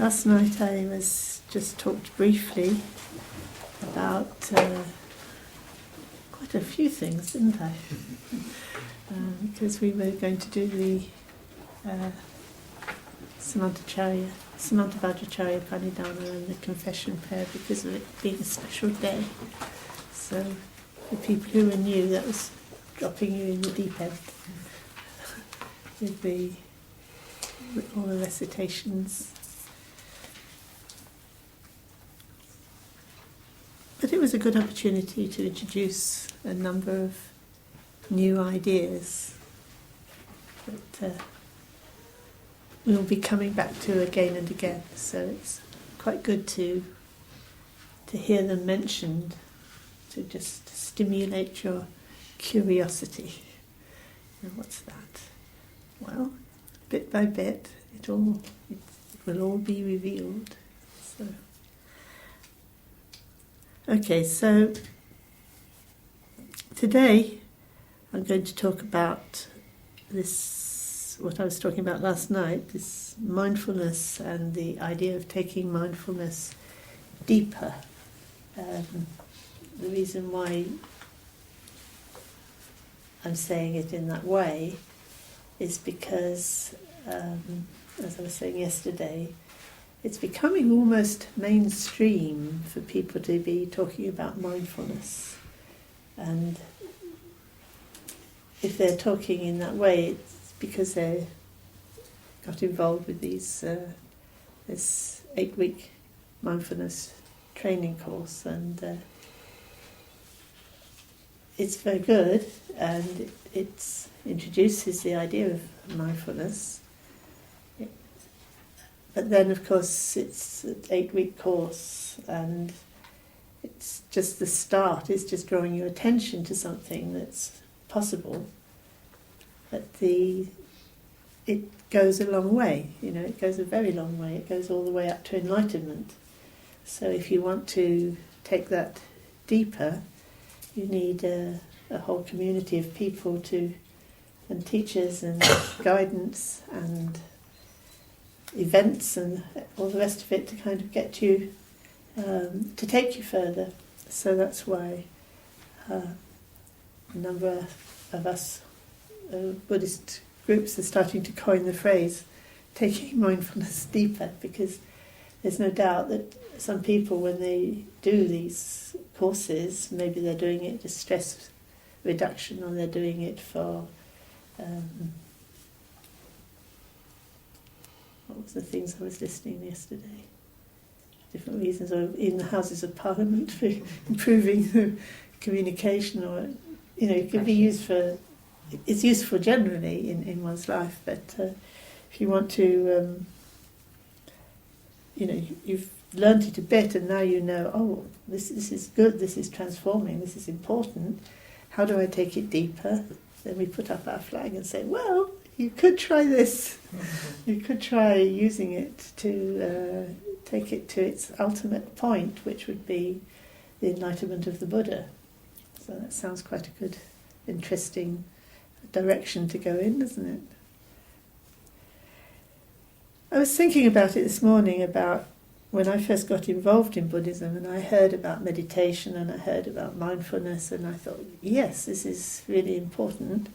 Last night I was just talked briefly about quite a few things, didn't I? Because we were going to do the Samantabhadra Pranidhana and the confession prayer because of it being a special day. So for people who were new, that was dropping you in the deep end with all the recitations. But it was a good opportunity to introduce a number of new ideas that we'll be coming back to again and again. So it's quite good to hear them mentioned, to just stimulate your curiosity. And what's that? Well, bit by bit, it will all be revealed. So. Okay, so today I'm going to talk about this, what I was talking about last night, this mindfulness and the idea of taking mindfulness deeper. The reason why I'm saying it in that way is because, as I was saying yesterday, it's becoming almost mainstream for people to be talking about mindfulness. And if they're talking in that way, it's because they got involved with this 8-week mindfulness training course. And it's very good, and it introduces the idea of mindfulness. But then, of course, it's an 8-week course, and it's just the start. It's just drawing your attention to something that's possible. But it goes a long way. It goes a very long way. It goes all the way up to enlightenment. So if you want to take that deeper, you need a whole community of people and teachers and guidance and events and all the rest of it to kind of get you, to take you further. So that's why a number of us Buddhist groups are starting to coin the phrase taking mindfulness deeper, because there's no doubt that some people, when they do these courses, maybe they're doing it for stress reduction, or they're doing it for what was the things I was listening yesterday? Different reasons, or in the Houses of Parliament for improving the communication, or it can be used for. It's useful generally in one's life, but if you want to, you've learnt it a bit, and now you know. Oh, this is good. This is transforming. This is important. How do I take it deeper? Then we put up our flag and say, well, you could try this. You could try using it to take it to its ultimate point, which would be the enlightenment of the Buddha. So that sounds quite a good, interesting direction to go in, doesn't it? I was thinking about it this morning, about when I first got involved in Buddhism, and I heard about meditation and I heard about mindfulness, and I thought, yes, this is really important.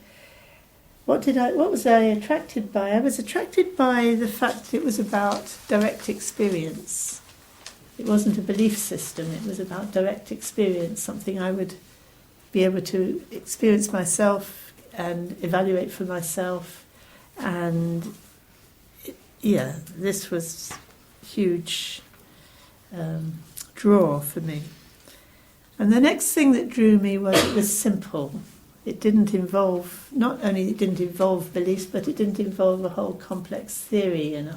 What was I attracted by? I was attracted by the fact that it was about direct experience. It wasn't a belief system, it was about direct experience, something I would be able to experience myself and evaluate for myself. And this was a huge draw for me. And the next thing that drew me was it was simple. It didn't involve, not only it didn't involve beliefs, but it didn't involve a whole complex theory and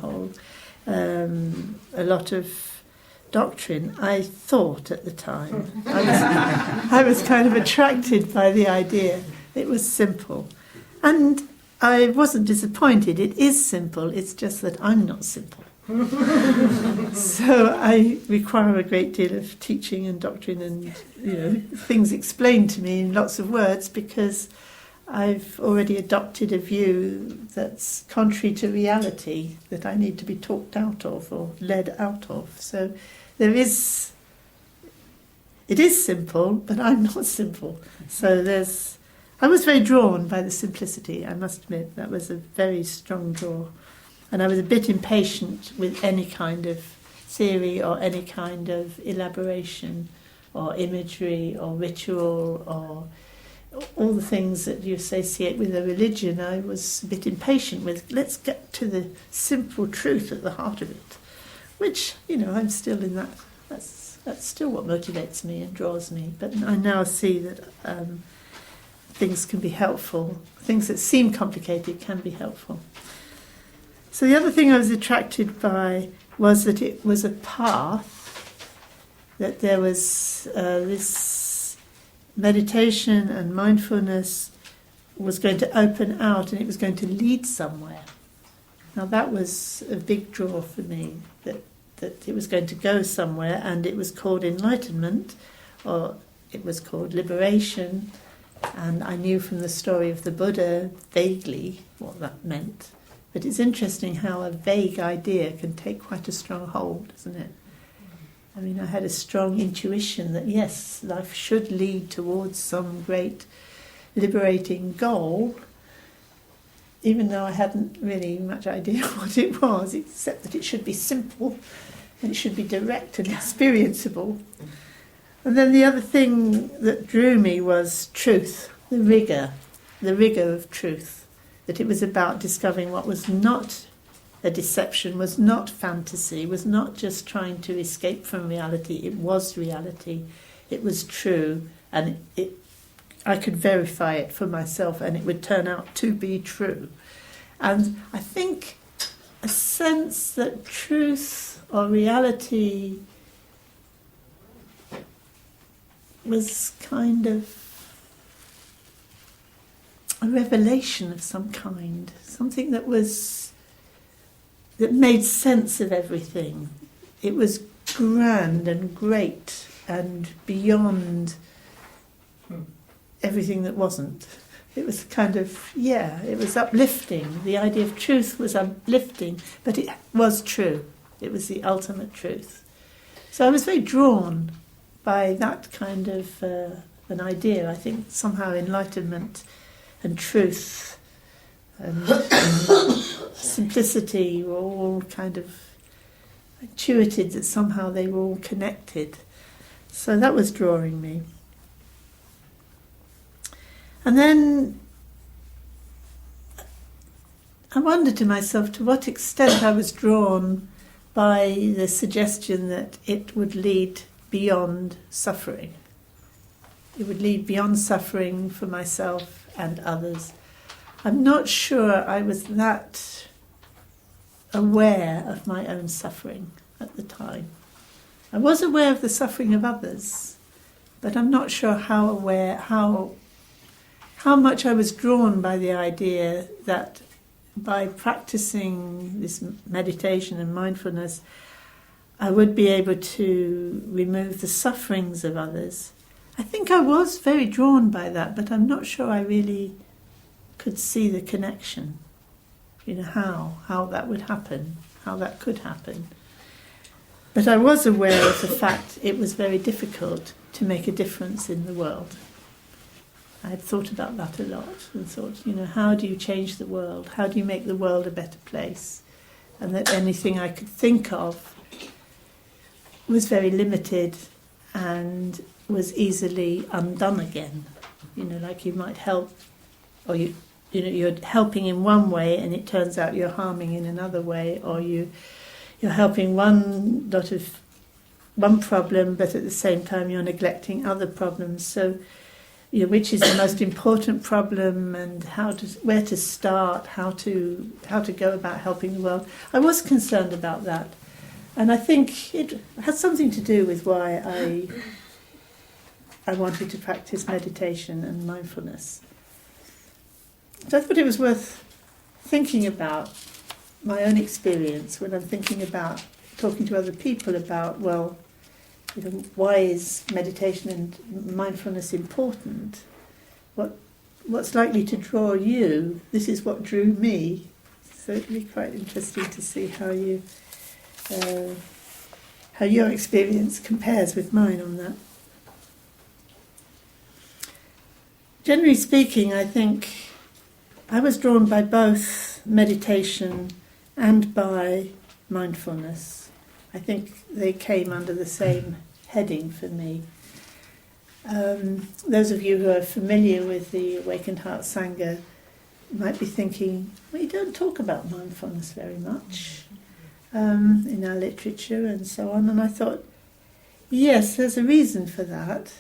a lot of doctrine. I thought at the time, I was kind of attracted by the idea. It was simple. And I wasn't disappointed. It is simple, it's just that I'm not simple. So I require a great deal of teaching and doctrine and things explained to me in lots of words, because I've already adopted a view that's contrary to reality, that I need to be talked out of or led out of. So it is simple, but I'm not simple. So I was very drawn by the simplicity, I must admit. That was a very strong draw. And I was a bit impatient with any kind of theory or any kind of elaboration or imagery or ritual or all the things that you associate with a religion. I was a bit impatient with, let's get to the simple truth at the heart of it, which, I'm still in that. That's still what motivates me and draws me. But I now see that things can be helpful. Things that seem complicated can be helpful. So the other thing I was attracted by was that it was a path, that there was this meditation and mindfulness was going to open out and it was going to lead somewhere. Now that was a big draw for me, that it was going to go somewhere, and it was called enlightenment, or it was called liberation, and I knew from the story of the Buddha vaguely what that meant. But it's interesting how a vague idea can take quite a strong hold, isn't it? I mean, I had a strong intuition that, yes, life should lead towards some great liberating goal, even though I hadn't really much idea what it was, except that it should be simple and it should be direct and experienceable. And then the other thing that drew me was truth, the rigour of truth. That it was about discovering what was not a deception, was not fantasy, was not just trying to escape from reality. It was reality, it was true, and I could verify it for myself, and it would turn out to be true. And I think a sense that truth or reality was kind of a revelation of some kind, something that made sense of everything. It was grand and great and beyond everything that wasn't. It was kind of, it was uplifting. The idea of truth was uplifting, but it was true. It was the ultimate truth. So I was very drawn by that kind of an idea. I think somehow enlightenment and truth and simplicity were all kind of intuited, that somehow they were all connected. So that was drawing me. And then I wondered to myself to what extent I was drawn by the suggestion that it would lead beyond suffering. It would lead beyond suffering for myself and others. I'm not sure I was that aware of my own suffering at the time. I was aware of the suffering of others, but I'm not sure how much I was drawn by the idea that by practicing this meditation and mindfulness, I would be able to remove the sufferings of others. I think I was very drawn by that, but I'm not sure I really could see the connection. How that would happen, how that could happen. But I was aware of the fact it was very difficult to make a difference in the world. I had thought about that a lot and thought, how do you change the world? How do you make the world a better place? And that anything I could think of was very limited and was easily undone again. Like you might help, or you're helping in one way and it turns out you're harming in another way, or you're helping one problem, but at the same time you're neglecting other problems. So, which is the most important problem, and where to start, how to go about helping the world. I was concerned about that, and I think it has something to do with why I wanted to practice meditation and mindfulness. So I thought it was worth thinking about my own experience when I'm thinking about talking to other people about, why is meditation and mindfulness important? what's likely to draw you, this is what drew me. So it'd be quite interesting to see how your experience compares with mine on that. Generally speaking, I think I was drawn by both meditation and by mindfulness. I think they came under the same heading for me. Those of you who are familiar with the Awakened Heart Sangha might be thinking, we don't talk about mindfulness very much in our literature and so on. And I thought, yes, there's a reason for that.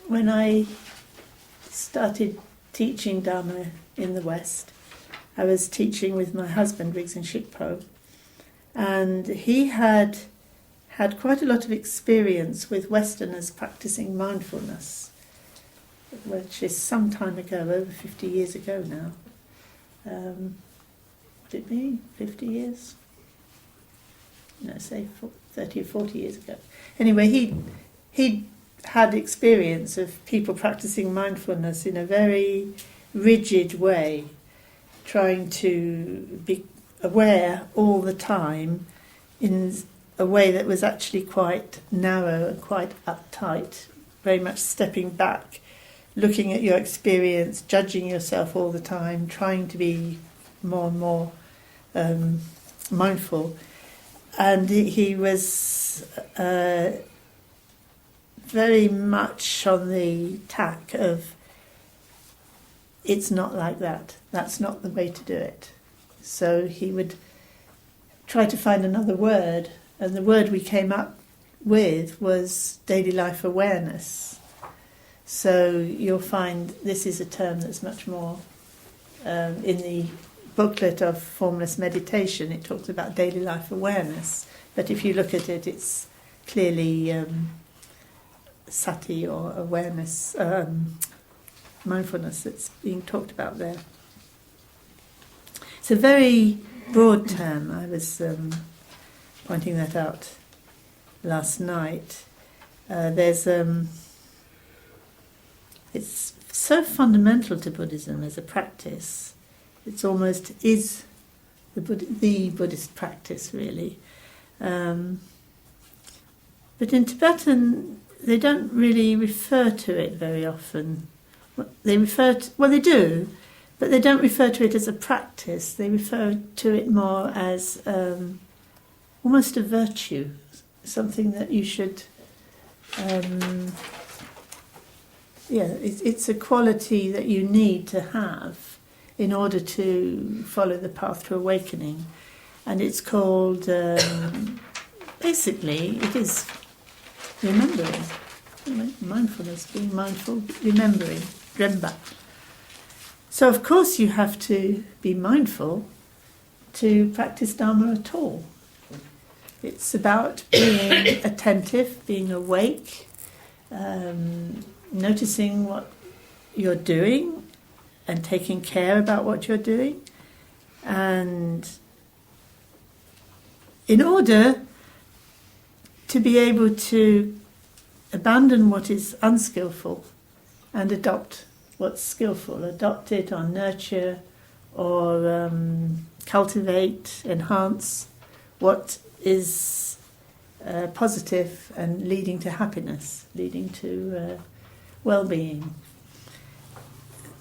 When I started teaching Dharma in the West, I was teaching with my husband, Riggs Shikpo, and he had quite a lot of experience with Westerners practicing mindfulness, which is some time ago, over 50 years ago now. Would it be 50 years? No, say 30 or 40 years ago. Anyway, he had experience of people practicing mindfulness in a very rigid way, trying to be aware all the time in a way that was actually quite narrow and quite uptight, very much stepping back, looking at your experience, judging yourself all the time, trying to be more and more mindful. And he was very much on the tack of, it's not like that. That's not the way to do it. So he would try to find another word, and the word we came up with was daily life awareness. So you'll find this is a term that's much more in the booklet of Formless Meditation. It talks about daily life awareness, but if you look at it, it's clearly sati or awareness, mindfulness that's being talked about there. It's a very broad term. I was pointing that out last night. It's so fundamental to Buddhism as a practice. It's almost is the Buddhist practice, really. But in Tibetan, they don't really refer to it very often. They they do, but they don't refer to it as a practice. They refer to it more as almost a virtue, something that you should. It's a quality that you need to have in order to follow the path to awakening, and it's called. Basically, it is remembering, mindfulness, being mindful, remembering, remba. So of course you have to be mindful to practice Dharma at all. It's about being attentive, being awake, noticing what you're doing and taking care about what you're doing. And in order to be able to abandon what is unskillful and adopt what's skillful, adopt it or nurture or cultivate, enhance what is positive and leading to happiness, leading to well-being.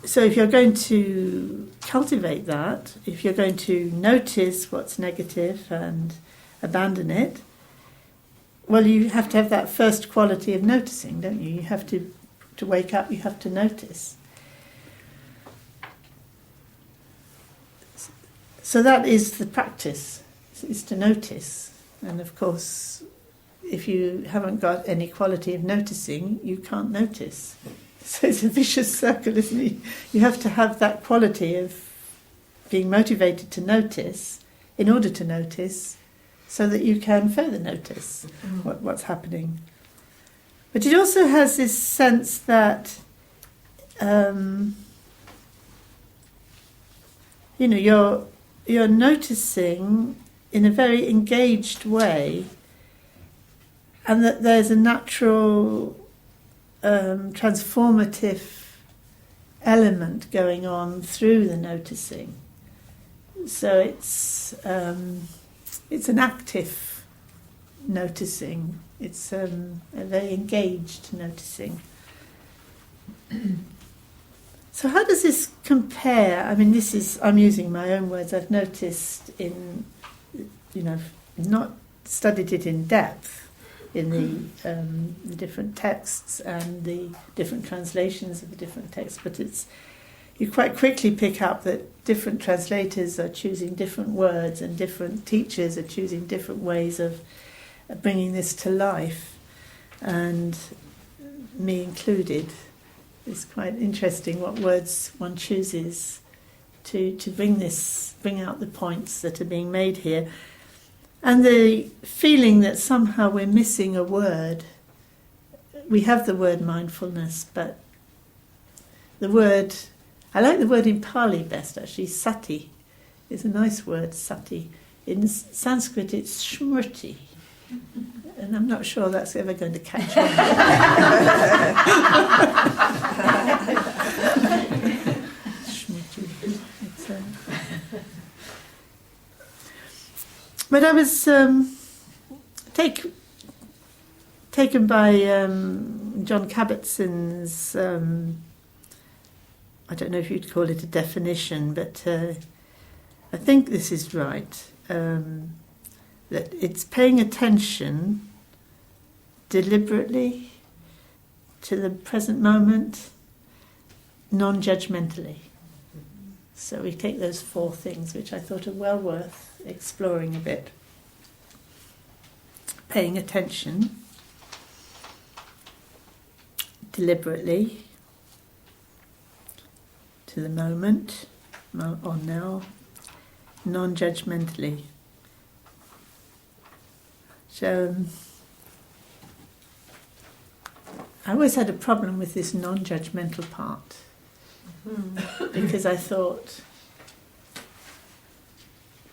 So if you're going to cultivate that, if you're going to notice what's negative and abandon it, well, you have to have that first quality of noticing, don't you? You have to wake up, you have to notice. So that is the practice, is to notice. And of course, if you haven't got any quality of noticing, you can't notice. So it's a vicious circle, isn't it? You have to have that quality of being motivated to notice in order to notice, so that you can further notice what's happening. But it also has this sense that you're noticing in a very engaged way, and that there's a natural transformative element going on through the noticing. So it's an active noticing. It's a very engaged noticing. So how does this compare? I mean, I'm using my own words. I've noticed not studied it in depth in the different texts and the different translations of the different texts, but you quite quickly pick up that different translators are choosing different words and different teachers are choosing different ways of bringing this to life, and me included. It's quite interesting what words one chooses to bring out the points that are being made here. And the feeling that somehow we're missing a word. We have the word mindfulness, but I like the word in Pali best actually, sati. It's a nice word, sati. In Sanskrit it's smriti. And I'm not sure that's ever going to catch on. But I was taken by John Kabat-Zinn's, I don't know if you'd call it a definition, but I think this is right, that it's paying attention deliberately to the present moment, non-judgmentally. So we take those 4 things, which I thought are well worth exploring a bit. Paying attention deliberately to the moment, or now, non-judgmentally. So I always had a problem with this non-judgmental part, because I thought,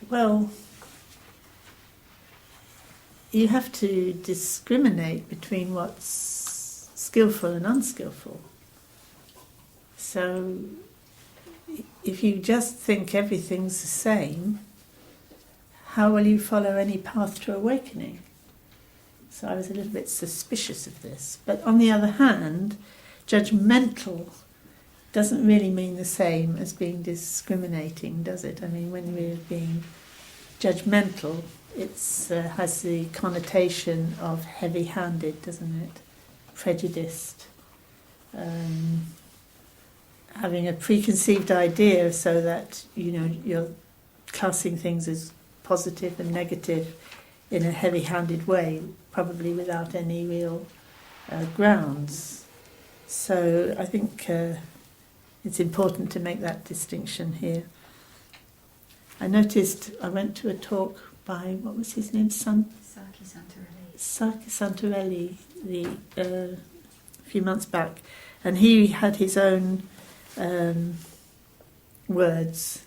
well, you have to discriminate between what's skillful and unskillful. So if you just think everything's the same, how will you follow any path to awakening? So I was a little bit suspicious of this. But on the other hand, judgmental doesn't really mean the same as being discriminating, does it? I mean, when we're being judgmental, it has the connotation of heavy-handed, doesn't it? Prejudiced. Having a preconceived idea so that, you're classing things as positive and negative in a heavy-handed way, probably without any real grounds. So I think it's important to make that distinction here. I noticed I went to a talk by, what was his name? Saki Santarelli a few months back, and he had his own words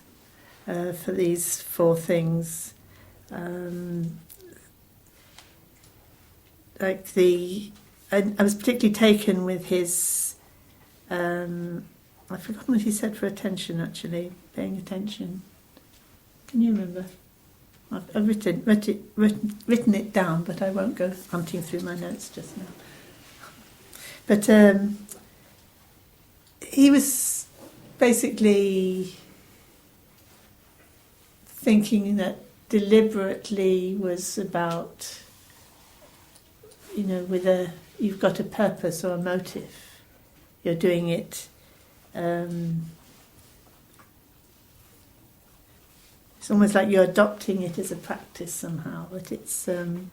for these 4 things. I was particularly taken with his, I've forgotten what he said for attention actually, paying attention. Can you remember? I've written it down, but I won't go hunting through my notes just now. But he was basically thinking that deliberately was about, you've got a purpose or a motive. You're doing it. It's almost like you're adopting it as a practice somehow, but it's... And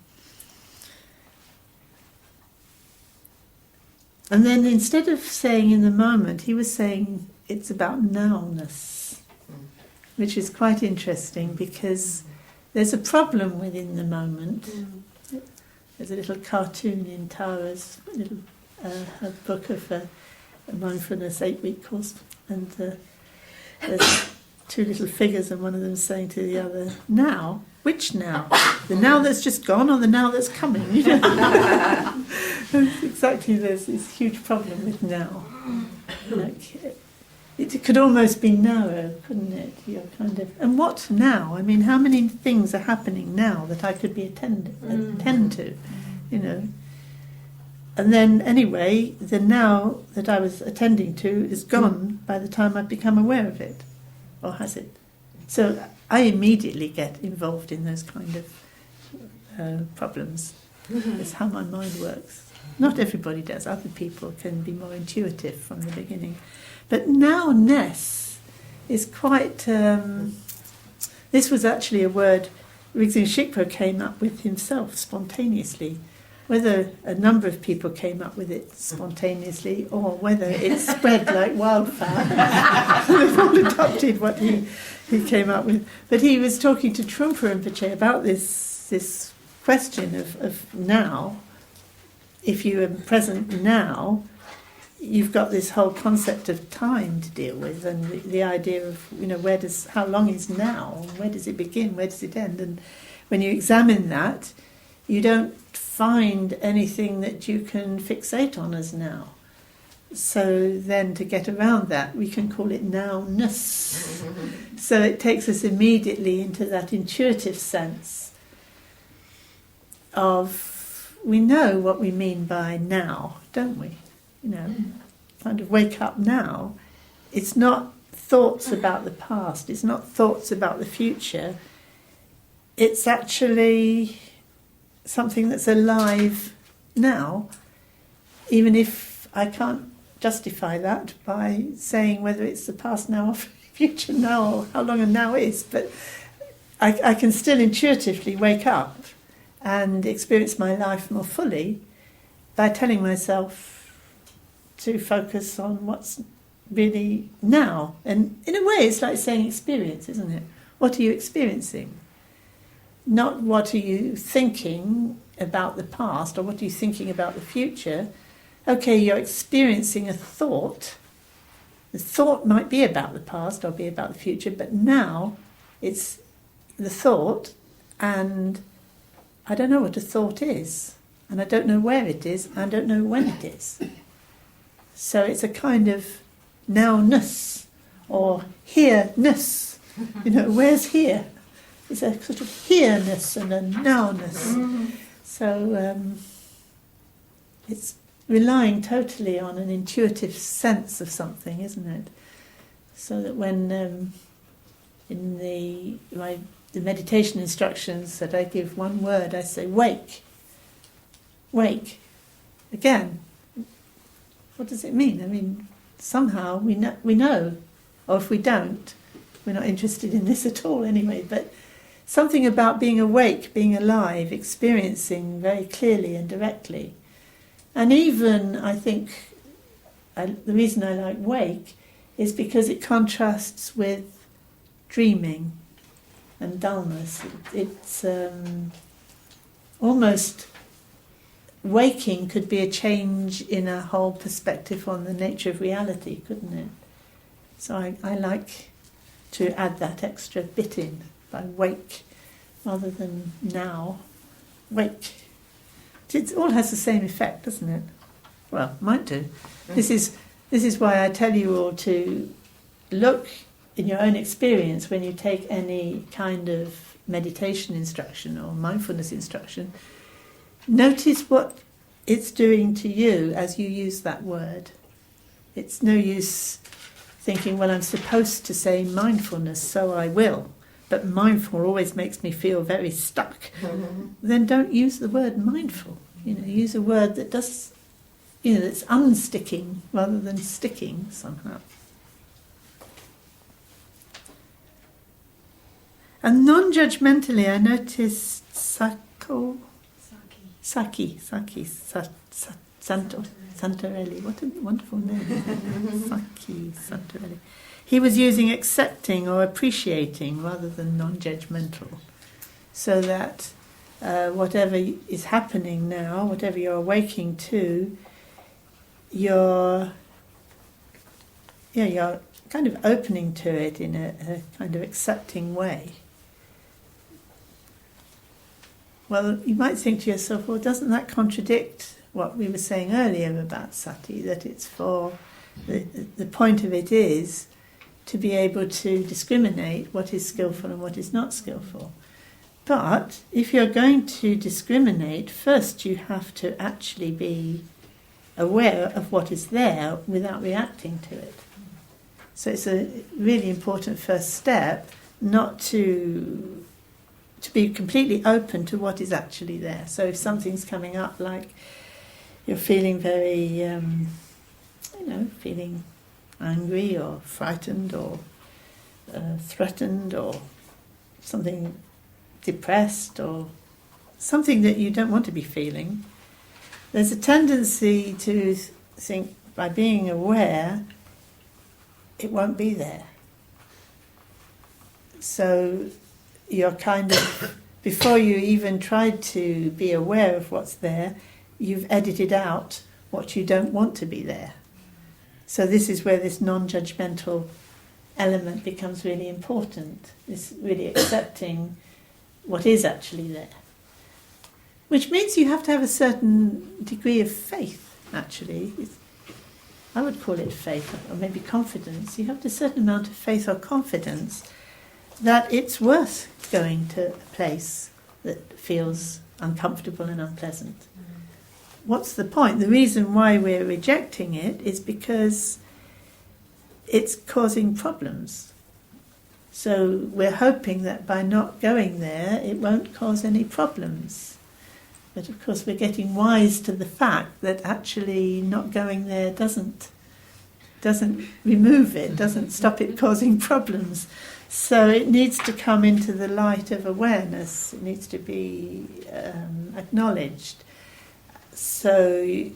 then instead of saying in the moment, he was saying it's about nowness, which is quite interesting because there's a problem within the moment. There's a little cartoon in Tara's little her book of a mindfulness 8-week course, and there's 2 little figures, and one of them saying to the other, "Now, which now? The now that's just gone, or the now that's coming?" Exactly, there's this huge problem with now. it could almost be narrow, couldn't it? You're kind of, and what now? I mean, how many things are happening now that I could be attend to, you know? And then anyway, the now that I was attending to is gone by the time I've become aware of it, or has it? So I immediately get involved in those kind of problems. It's how my mind works. Not everybody does. Other people can be more intuitive from the beginning. But now-ness is quite... this was actually a word Rigzin Shikpo came up with himself spontaneously. Whether a number of people came up with it spontaneously or whether it spread like wildfire. They've all adopted what he came up with. But he was talking to Trungpa Rinpoche about this question of now. If you are present now, you've got this whole concept of time to deal with, and the idea of, you know, how long is now? Where does it begin? Where does it end? And when you examine that, you don't find anything that you can fixate on as now. So then to get around that, we can call it now-ness. So it takes us immediately into that intuitive sense of, we know what we mean by now, don't we? You know, kind of wake up now. It's not thoughts about the past, it's not thoughts about the future. It's actually something that's alive now, even if I can't justify that by saying whether it's the past now or future now or how long a now is, but I can still intuitively wake up and experience my life more fully by telling myself to focus on what's really now. And in a way it's like saying experience, isn't it? What are you experiencing? Not what are you thinking about the past or what are you thinking about the future. Okay, you're experiencing a thought. The thought might be about the past or be about the future, but now it's the thought, and I don't know what a thought is, and I don't know where it is, and I don't know when it is. So it's a kind of now-ness or here-ness. You know, where's here? It's a sort of here-ness and a now-ness. So it's relying totally on an intuitive sense of something, isn't it? So that when in the meditation instructions that I give one word, I say wake, wake. Again, what does it mean? I mean, somehow we know, or if we don't, we're not interested in this at all anyway, but something about being awake, being alive, experiencing very clearly and directly. And even, I think, the reason I like wake is because it contrasts with dreaming and dullness. It's almost, waking could be a change in a whole perspective on the nature of reality, couldn't it? So I like to add that extra bit in. By wake, rather than now. Wake. It all has the same effect, doesn't it? Well, might do. This is why I tell you all to look in your own experience when you take any kind of meditation instruction or mindfulness instruction. Notice what it's doing to you as you use that word. It's no use thinking, well, I'm supposed to say mindfulness, so I will. But mindful always makes me feel very stuck. Then don't use the word mindful. You know, use a word that does, you know, that's unsticking rather than sticking somehow. And non-judgmentally, I noticed Santorelli. What a wonderful name. Saki Santorelli. He was using accepting or appreciating rather than non-judgmental, so that whatever is happening now, whatever you're awaking to, you're kind of opening to it in a kind of accepting way. Well, you might think to yourself, well, doesn't that contradict what we were saying earlier about sati, that it's for The point of it is to be able to discriminate what is skillful and what is not skillful. But if you're going to discriminate, first you have to actually be aware of what is there without reacting to it. So it's a really important first step not to be completely open to what is actually there. So if something's coming up, like you're feeling very, feeling angry or frightened or threatened or something depressed or something that you don't want to be feeling, there's a tendency to think by being aware it won't be there. So you're kind of, before you even tried to be aware of what's there, you've edited out what you don't want to be there. So this is where this non-judgmental element becomes really important, this really accepting what is actually there. Which means you have to have a certain degree of faith, actually. I would call it faith, or maybe confidence. You have a certain amount of faith or confidence that it's worth going to a place that feels uncomfortable and unpleasant. What's the point? The reason why we're rejecting it is because it's causing problems. So we're hoping that by not going there, it won't cause any problems. But of course we're getting wise to the fact that actually not going there doesn't remove it, doesn't stop it causing problems. So it needs to come into the light of awareness. It needs to be acknowledged. So, you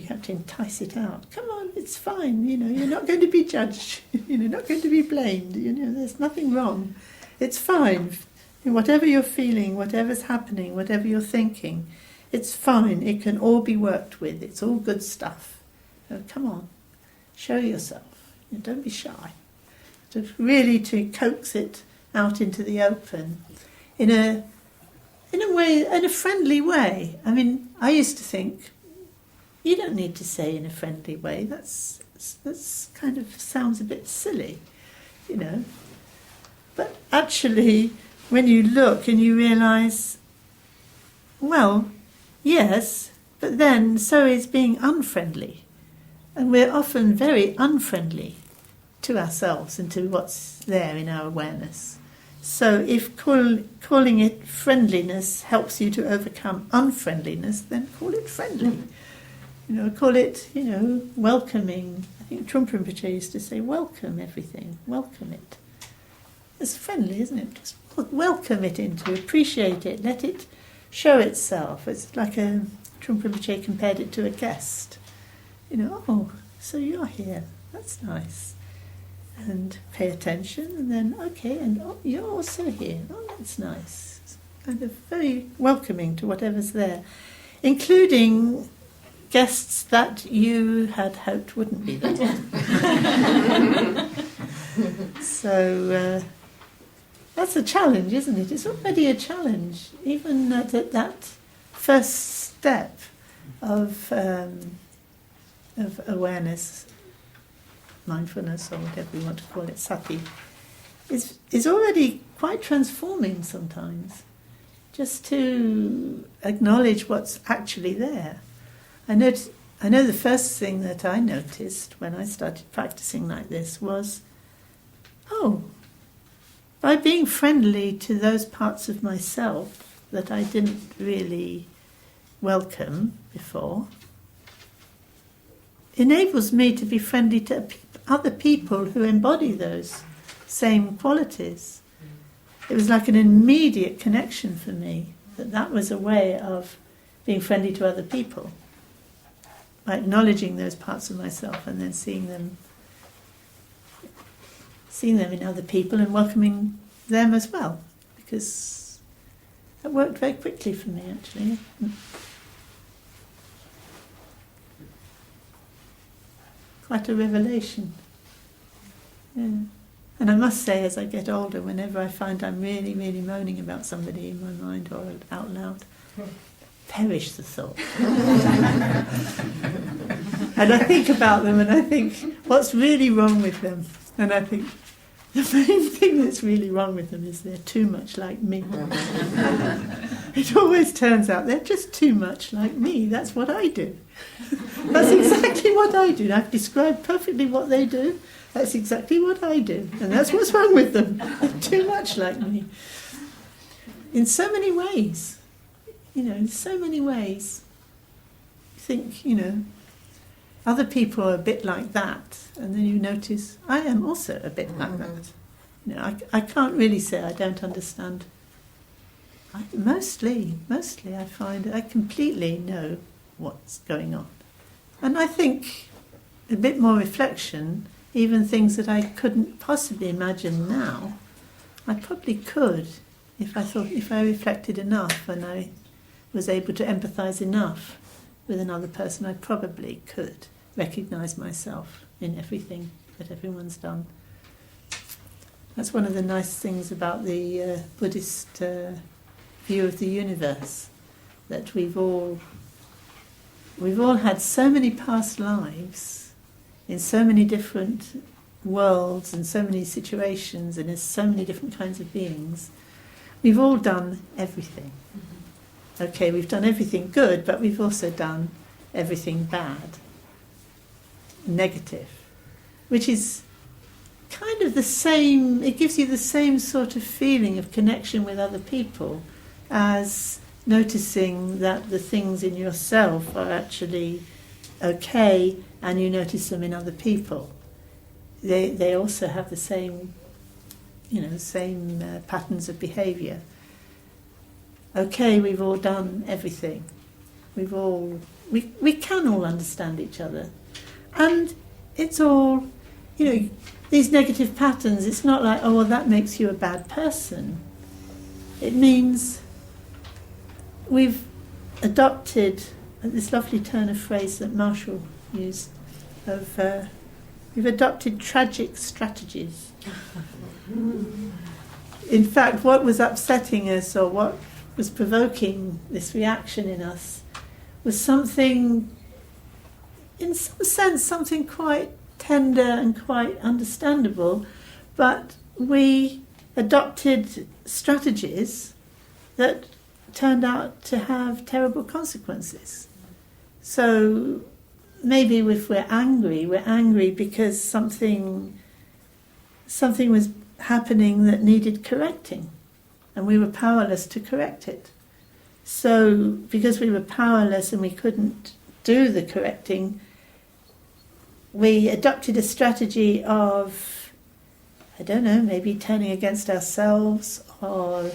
have to entice it out. Come on, it's fine. You're not going to be judged. You're not going to be blamed. There's nothing wrong. It's fine. Whatever you're feeling, whatever's happening, whatever you're thinking, it's fine. It can all be worked with. It's all good stuff. Come on, show yourself. Don't be shy. To coax it out into the open in a way, in a friendly way. I mean, I used to think, you don't need to say in a friendly way. That's kind of sounds a bit silly, But actually, when you look and you realise, well, yes, but then so is being unfriendly. And we're often very unfriendly to ourselves and to what's there in our awareness. So if calling it friendliness helps you to overcome unfriendliness, then call it friendly. Call it, welcoming. I think Trungpa Rinpoche used to say, welcome everything, welcome it. It's friendly, isn't it? Just welcome it into, appreciate it, let it show itself. It's like Trungpa Rinpoche compared it to a guest. Oh, so you're here, that's nice. And pay attention, and then, okay, and you're also here. Oh, that's nice. It's kind of very welcoming to whatever's there, including guests that you had hoped wouldn't be there. So that's a challenge, isn't it? It's already a challenge, even at that first step of awareness. Mindfulness, or whatever you want to call it, sati, is already quite transforming sometimes. Just to acknowledge what's actually there. I know the first thing that I noticed when I started practicing like this was, by being friendly to those parts of myself that I didn't really welcome before, enables me to be friendly to other people who embody those same qualities. It was like an immediate connection for me, that was a way of being friendly to other people, by acknowledging those parts of myself and then seeing them in other people and welcoming them as well, because that worked very quickly for me, actually. Quite a revelation. Yeah. And I must say, as I get older, whenever I find I'm really, really moaning about somebody in my mind or out loud, perish the thought. And I think about them and I think, what's really wrong with them? And I think, the main thing that's really wrong with them is they're too much like me. It always turns out they're just too much like me. That's what I do. That's exactly what I do. I've described perfectly what they do. That's exactly what I do. And that's what's wrong with them. They're too much like me. In so many ways. In so many ways. You think, other people are a bit like that. And then you notice, I am also a bit like that. I can't really say I don't understand. Mostly I find I completely know what's going on. And I think a bit more reflection, even things that I couldn't possibly imagine now, I probably could if I reflected enough and I was able to empathise enough with another person, I probably could recognise myself in everything that everyone's done. That's one of the nice things about the Buddhist view of the universe, that we've all had so many past lives in so many different worlds and so many situations and as so many different kinds of beings. We've all done everything. Okay, we've done everything good, but we've also done everything bad, negative, which is kind of the same, it gives you the same sort of feeling of connection with other people as noticing that the things in yourself are actually okay and you notice them in other people. They also have the same, patterns of behaviour. Okay, we've all done everything. We can all understand each other. And it's all, these negative patterns, it's not like, oh, well, that makes you a bad person. It means we've adopted this lovely turn of phrase that Marshall used of we've adopted tragic strategies. In fact, what was upsetting us or what was provoking this reaction in us was something, in some sense, something quite tender and quite understandable, but we adopted strategies that turned out to have terrible consequences. So maybe if we're angry because something was happening that needed correcting, and we were powerless to correct it. So because we were powerless and we couldn't do the correcting, we adopted a strategy of, maybe turning against ourselves or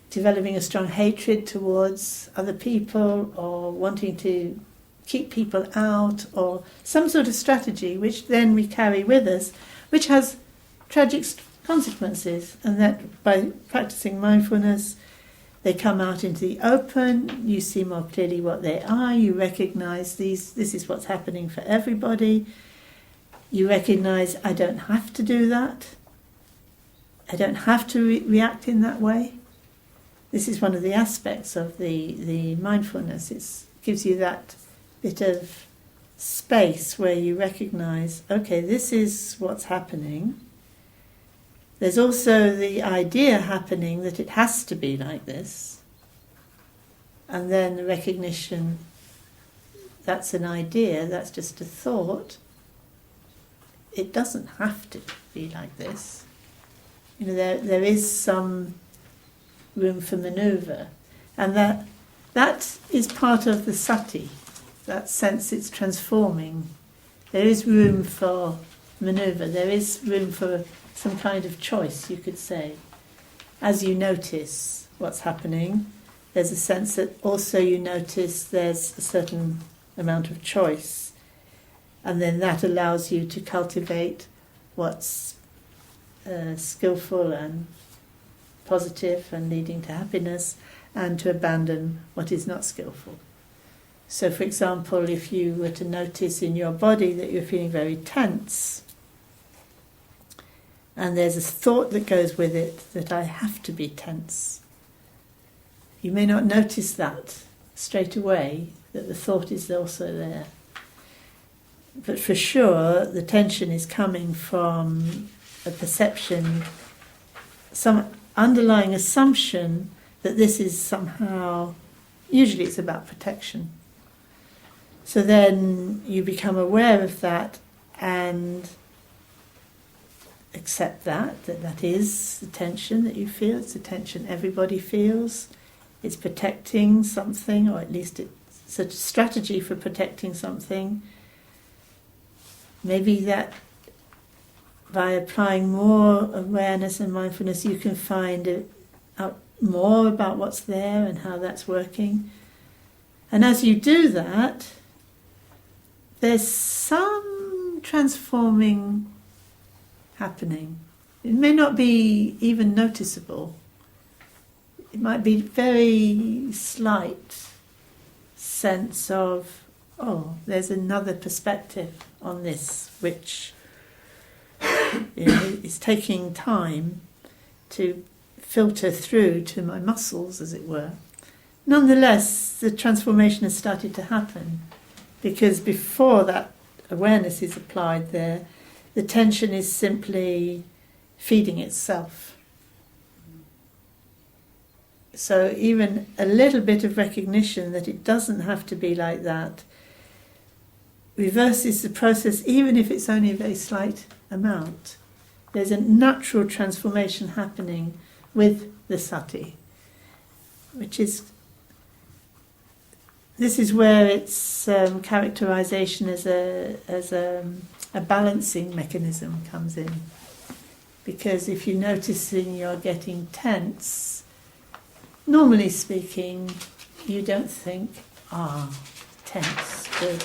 developing a strong hatred towards other people or wanting to keep people out, or some sort of strategy which then we carry with us, which has tragic consequences. And that by practicing mindfulness, they come out into the open, you see more clearly what they are, you recognise this is what's happening for everybody, you recognise I don't have to do that, I don't have to react in that way. This is one of the aspects of the mindfulness. It gives you that bit of space where you recognise, okay, this is what's happening. There's also the idea happening that it has to be like this. And then the recognition, that's an idea, that's just a thought. It doesn't have to be like this. There is some room for manoeuvre. And that is part of the sati, that sense it's transforming. There is room for manoeuvre, there is room for some kind of choice, you could say. As you notice what's happening, there's a sense that also you notice there's a certain amount of choice. And then that allows you to cultivate what's skillful and positive and leading to happiness, and to abandon what is not skillful. So, for example, if you were to notice in your body that you're feeling very tense, and there's a thought that goes with it that I have to be tense, you may not notice that straight away, that the thought is also there. But for sure, the tension is coming from a perception, some underlying assumption that this is somehow, usually it's about protection. So then you become aware of that and accept that is the tension that you feel. It's the tension everybody feels. It's protecting something, or at least it's a strategy for protecting something. Maybe that by applying more awareness and mindfulness, you can find out more about what's there and how that's working. And as you do that, there's some transforming happening. It may not be even noticeable. It might be very slight sense of, oh, there's another perspective on this, which is taking time to filter through to my muscles, as it were. Nonetheless, the transformation has started to happen, because before that awareness is applied there, the tension is simply feeding itself. So even a little bit of recognition that it doesn't have to be like that reverses the process, even if it's only a very slight amount. There's a natural transformation happening with the sati, which is, this is where its characterization as a balancing mechanism comes in. Because if you're noticing you're getting tense, normally speaking, you don't think, tense, good.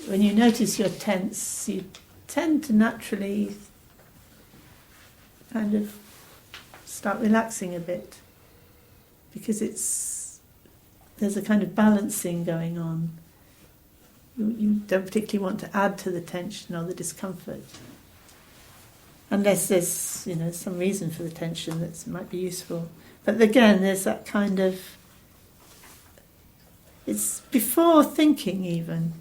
When you notice you're tense, you tend to naturally kind of start relaxing a bit, because there's a kind of balancing going on. You don't particularly want to add to the tension or the discomfort, unless there's some reason for the tension that might be useful. But again, there's that kind of, it's before thinking even,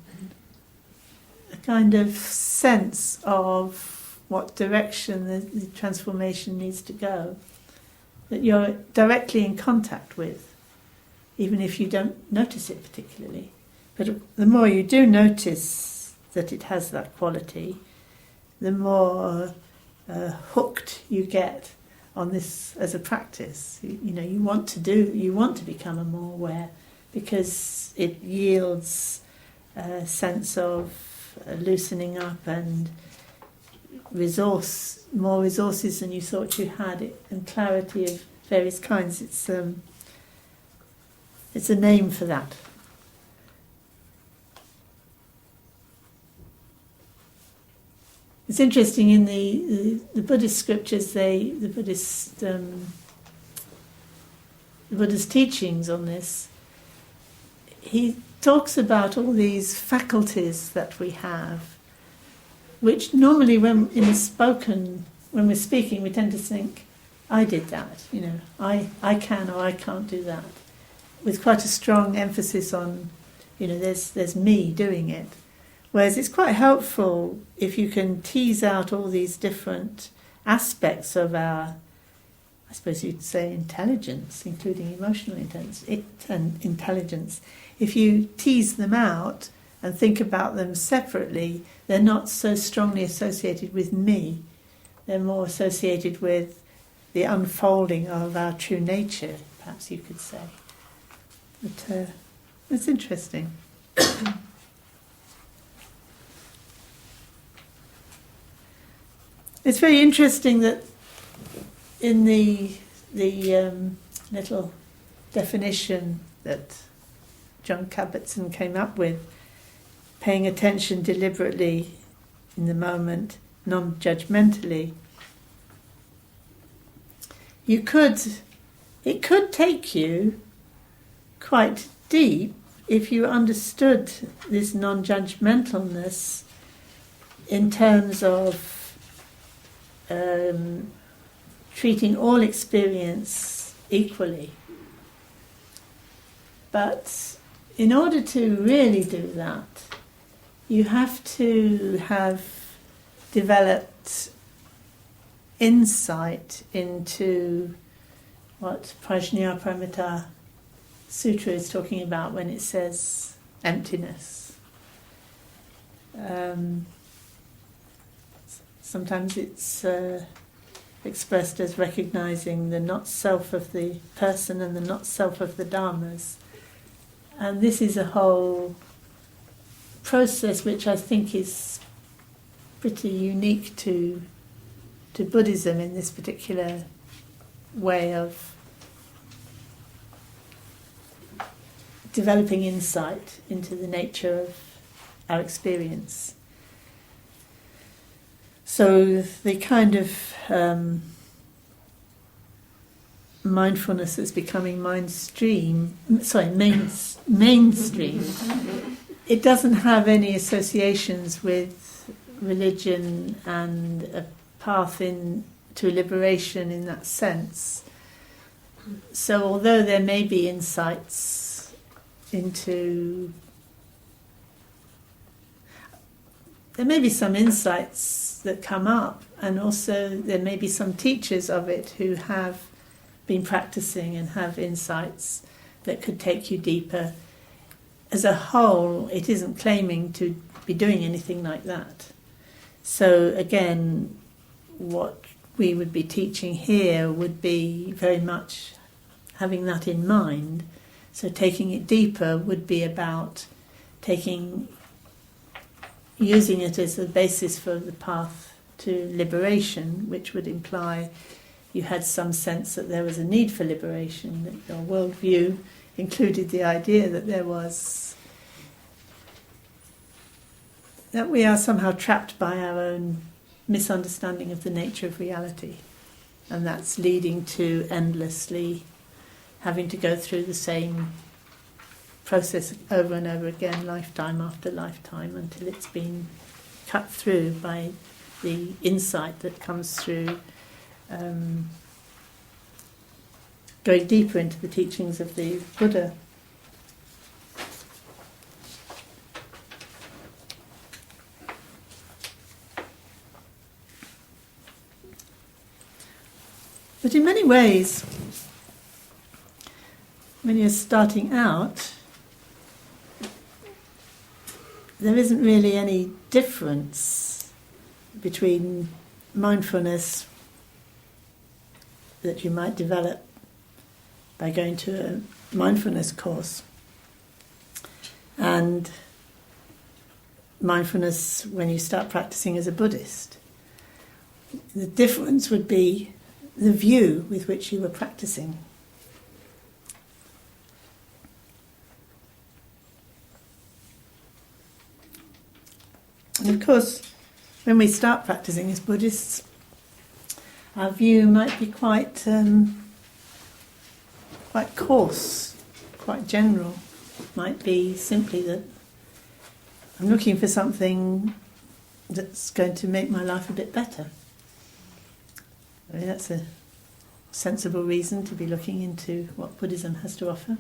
a kind of sense of what direction the transformation needs to go, that you're directly in contact with, even if you don't notice it particularly. But the more you do notice that it has that quality, the more hooked you get on this as a practice. You want to become more aware, because it yields a sense of loosening up and more resources than you thought you had, and clarity of various kinds. It's a name for that. It's interesting, in the Buddhist scriptures, the Buddha's teachings on this, he talks about all these faculties that we have, which normally when we're speaking, we tend to think, I did that, I can or I can't do that, with quite a strong emphasis on, there's me doing it. Whereas it's quite helpful if you can tease out all these different aspects of our, I suppose you'd say, intelligence, including emotional intelligence. If you tease them out and think about them separately, they're not so strongly associated with me. They're more associated with the unfolding of our true nature, perhaps you could say. But it's interesting. It's very interesting that in the little definition that John Kabat-Zinn came up with, paying attention deliberately in the moment, non-judgmentally, it could take you quite deep if you understood this non-judgmentalness in terms of treating all experience equally. But in order to really do that, you have to have developed insight into what Prajnaparamita Sutra is talking about when it says emptiness. Sometimes it's expressed as recognizing the not-self of the person and the not-self of the dharmas. And this is a whole process which I think is pretty unique to Buddhism in this particular way of developing insight into the nature of our experience. So the kind of mindfulness that's becoming mainstream, it doesn't have any associations with religion and a path to liberation in that sense. So although there may be insights into... There may be some insights that come up, and also there may be some teachers of it who have been practicing and have insights that could take you deeper. As a whole, it isn't claiming to be doing anything like that. So again, what we would be teaching here would be very much having that in mind. So taking it deeper would be about using it as a basis for the path to liberation, which would imply you had some sense that there was a need for liberation, that your worldview included the idea that that we are somehow trapped by our own misunderstanding of the nature of reality, and that's leading to endlessly having to go through the same process over and over again, lifetime after lifetime, until it's been cut through by the insight that comes through going deeper into the teachings of the Buddha. But in many ways, when you're starting out, there isn't really any difference between mindfulness that you might develop by going to a mindfulness course and mindfulness when you start practicing as a Buddhist. The difference would be the view with which you were practicing. And of course, when we start practicing as Buddhists, our view might be quite coarse, quite general. It might be simply that I'm looking for something that's going to make my life a bit better. I mean, that's a sensible reason to be looking into what Buddhism has to offer.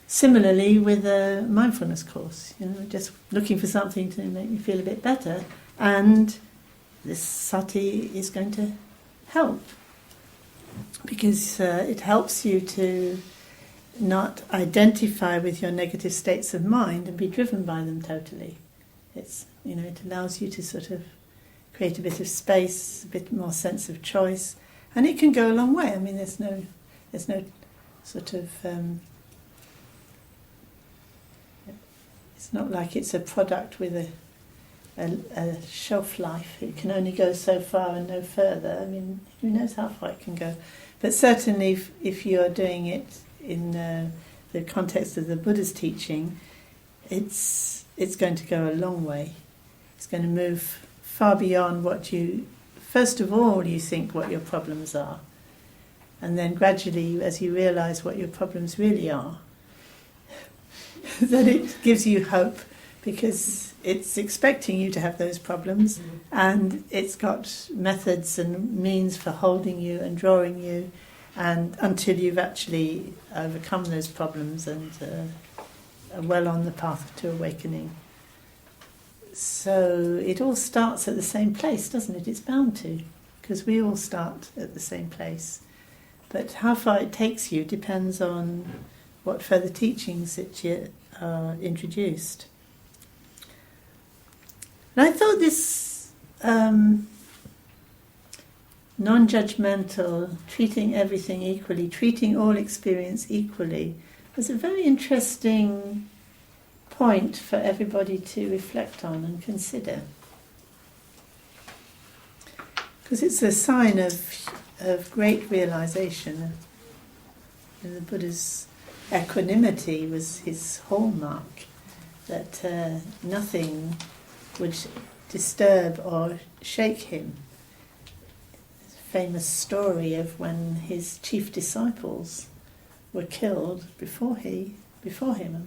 Similarly with a mindfulness course, just looking for something to make me feel a bit better, and this sati is going to help, because it helps you to not identify with your negative states of mind and be driven by them totally. It allows you to sort of create a bit of space, a bit more sense of choice, and it can go a long way. I mean, there's no sort of it's not like it's a product with a shelf life. It can only go so far and no further. I mean, who knows how far it can go? But certainly if you are doing it in the context of the Buddha's teaching, it's going to go a long way. It's going to move far beyond what you think what your problems are. And then gradually, as you realise what your problems really are, then it gives you hope, because it's expecting you to have those problems, and it's got methods and means for holding you and drawing you, and until you've actually overcome those problems and are well on the path to awakening. So it all starts at the same place, doesn't it? It's bound to, because we all start at the same place. But how far it takes you depends on what further teachings that you are introduced. And I thought this non-judgmental, treating everything equally, treating all experience equally, was a very interesting point for everybody to reflect on and consider. Because it's a sign of great realization. And the Buddha's equanimity was his hallmark, that nothing would disturb or shake him. There's a famous story of when his chief disciples were killed before him. I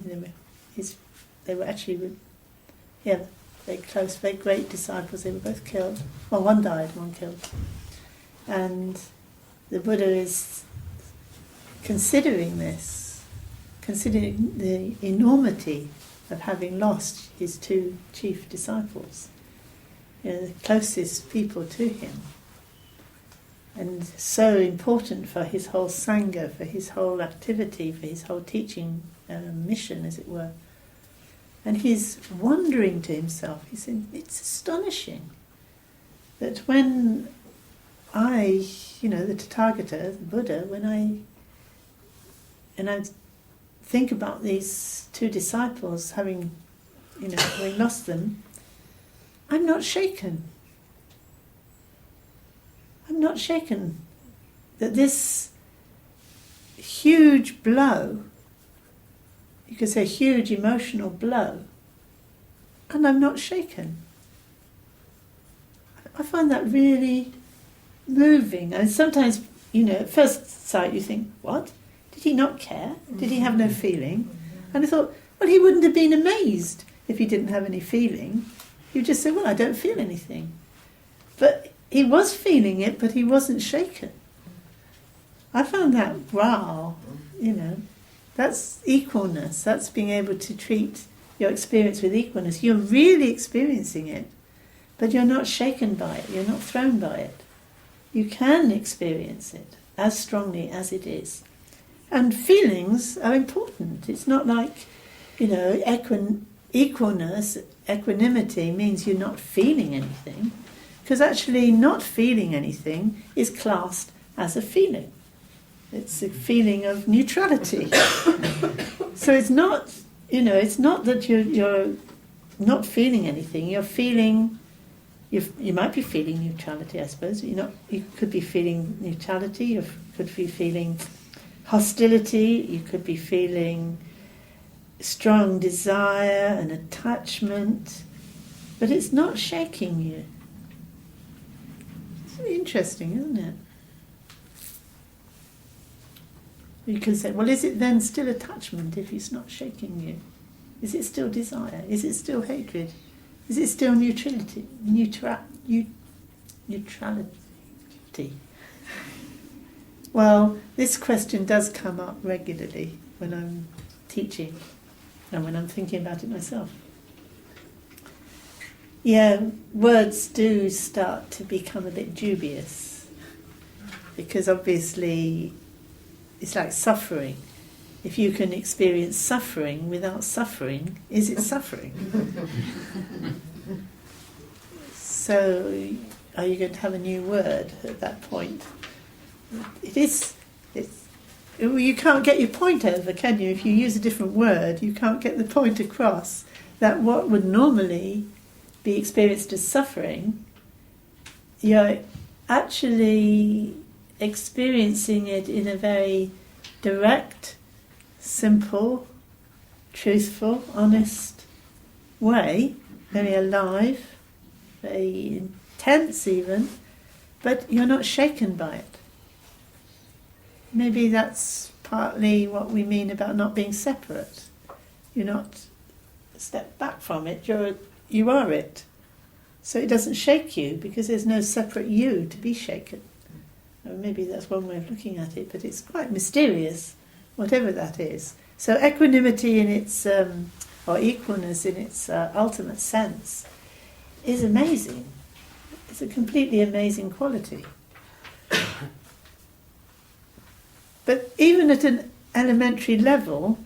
mean, they were actually, very close, very great disciples. They were both killed. Well, one died, one killed. And the Buddha is considering this, considering the enormity of having lost his two chief disciples, the closest people to him, and so important for his whole sangha, for his whole activity, for his whole teaching mission, as it were. And he's wondering to himself, he said, it's astonishing that when I, the Tathagata, the Buddha, when I think about these two disciples having lost them, I'm not shaken. I'm not shaken that this huge blow, you could say huge emotional blow, and I'm not shaken. I find that really moving. And sometimes, at first sight you think, what? Did he not care? Did he have no feeling? And I thought, well, he wouldn't have been amazed if he didn't have any feeling. He would just say, well, I don't feel anything. But he was feeling it, but he wasn't shaken. I found that, wow, that's equalness. That's being able to treat your experience with equalness. You're really experiencing it, but you're not shaken by it. You're not thrown by it. You can experience it as strongly as it is. And feelings are important. It's not like, equalness, equanimity means you're not feeling anything, because actually not feeling anything is classed as a feeling. It's a feeling of neutrality. So it's not, it's not that you're not feeling anything. You're feeling, you might be feeling neutrality, I suppose. You could be feeling neutrality. You could be feeling hostility. You could be feeling strong desire and attachment, but it's not shaking you. It's really interesting, isn't it? You can say, well, is it then still attachment if it's not shaking you? Is it still desire? Is it still hatred? Is it still neutrality? Neutrality. Well, this question does come up regularly when I'm teaching and when I'm thinking about it myself. Yeah, words do start to become a bit dubious, because obviously it's like suffering. If you can experience suffering without suffering, is it suffering? So, are you going to have a new word at that point? You can't get your point over, can you? If you use a different word, you can't get the point across that what would normally be experienced as suffering, you're actually experiencing it in a very direct, simple, truthful, honest way, very alive, very intense even, but you're not shaken by it. Maybe that's partly what we mean about not being separate. You're not stepped back from it, you are it. So it doesn't shake you because there's no separate you to be shaken. Or maybe that's one way of looking at it, but it's quite mysterious, whatever that is. So equanimity in its, or equalness in its ultimate sense, is amazing. It's a completely amazing quality. But even at an elementary level,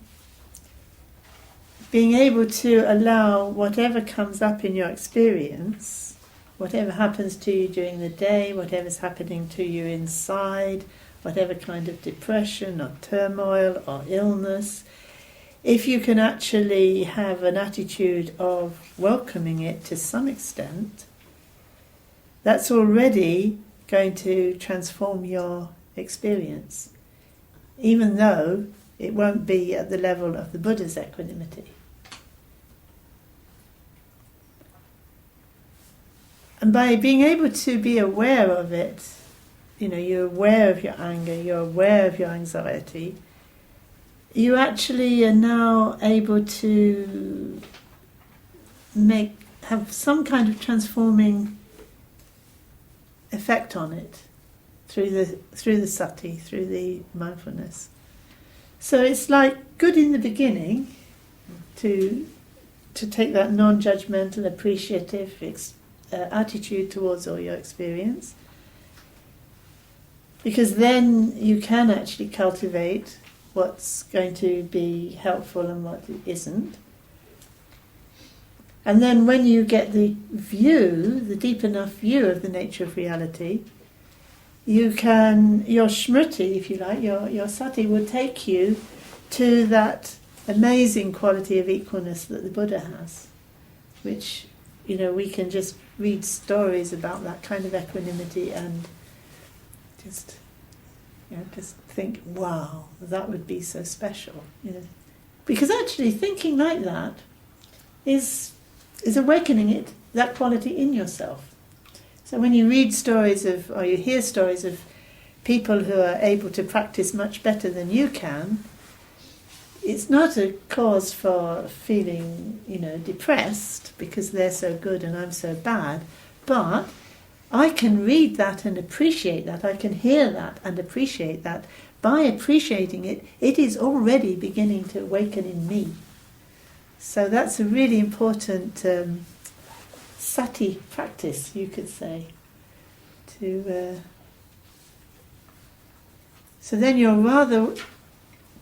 being able to allow whatever comes up in your experience, whatever happens to you during the day, whatever's happening to you inside, whatever kind of depression or turmoil or illness, if you can actually have an attitude of welcoming it to some extent, that's already going to transform your experience, even though it won't be at the level of the Buddha's equanimity. And by being able to be aware of it, you're aware of your anger, you're aware of your anxiety, you actually are now able to have some kind of transforming effect on it through the sati, through the mindfulness. So it's like good in the beginning to take that non-judgmental, appreciative attitude towards all your experience, because then you can actually cultivate what's going to be helpful and what isn't. And then when you get the deep enough view of the nature of reality, your smriti, if you like, your sati will take you to that amazing quality of equalness that the Buddha has, which, we can just read stories about that kind of equanimity and just think, wow, that would be so special, Because actually thinking like that is awakening that quality in yourself. So when you read stories or you hear stories of people who are able to practice much better than you can, it's not a cause for feeling, depressed because they're so good and I'm so bad, but I can read that and appreciate that, I can hear that and appreciate that. By appreciating it, it is already beginning to awaken in me. So that's a really important sati practice, you could say. So then you're rather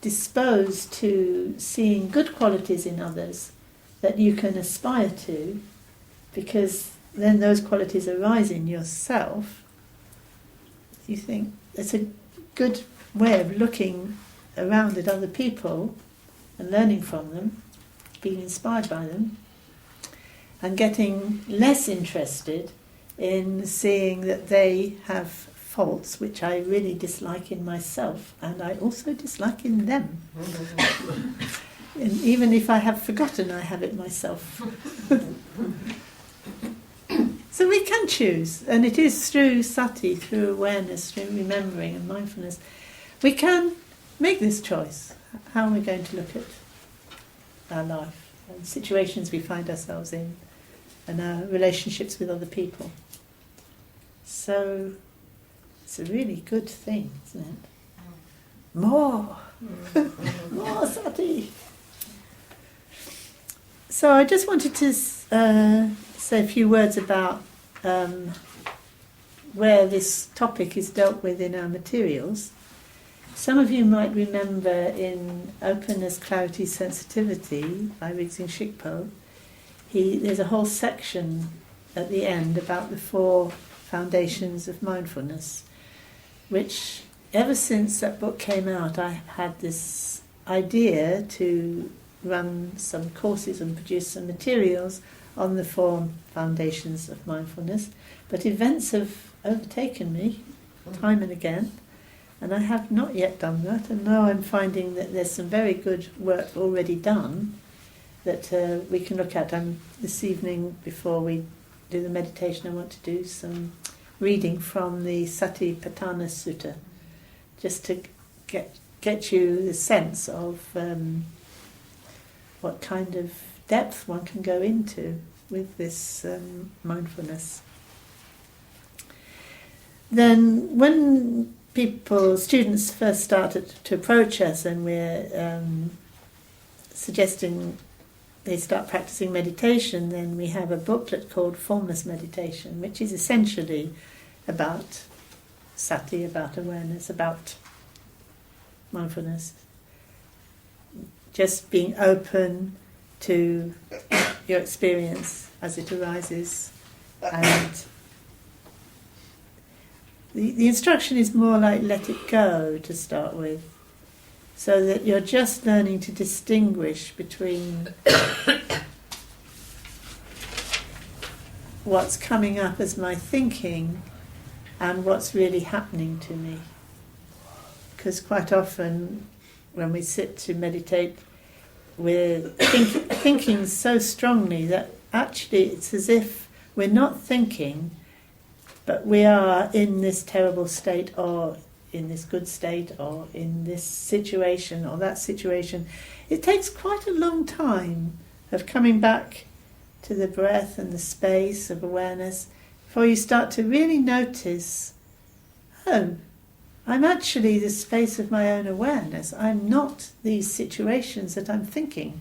disposed to seeing good qualities in others that you can aspire to, because then those qualities arise in yourself. You think it's a good way of looking around at other people and learning from them, being inspired by them, and getting less interested in seeing that they have faults which I really dislike in myself, and I also dislike in them. And even if I have forgotten, I have it myself. So we can choose, and it is through sati, through awareness, through remembering and mindfulness, we can make this choice, how we're going to look at our life, and situations we find ourselves in, and our relationships with other people. So it's a really good thing, isn't it? More! More sati! So I just wanted to say a few words about where this topic is dealt with in our materials. Some of you might remember in Openness, Clarity, Sensitivity by Rigzin Shikpo, there's a whole section at the end about the 4 foundations of mindfulness, which ever since that book came out, I had this idea to run some courses and produce some materials on the 4 foundations of mindfulness, but events have overtaken me time and again, and I have not yet done that, and now I'm finding that there's some very good work already done that we can look at. This evening, before we do the meditation, I want to do some reading from the Satipatthana Sutta, just to get you the sense of what kind of depth one can go into with this mindfulness. Then when students first started to approach us and we're suggesting they start practicing meditation, then we have a booklet called Formless Meditation, which is essentially about sati, about awareness, about mindfulness. Just being open to your experience as it arises. And the instruction is more like let it go to start with, so that you're just learning to distinguish between what's coming up as my thinking and what's really happening to me. Because quite often when we sit to meditate, we're thinking so strongly that actually it's as if we're not thinking, but we are in this terrible state, or in this good state, or in this situation or that situation. It takes quite a long time of coming back to the breath and the space of awareness before you start to really notice, oh, I'm actually the space of my own awareness. I'm not these situations that I'm thinking.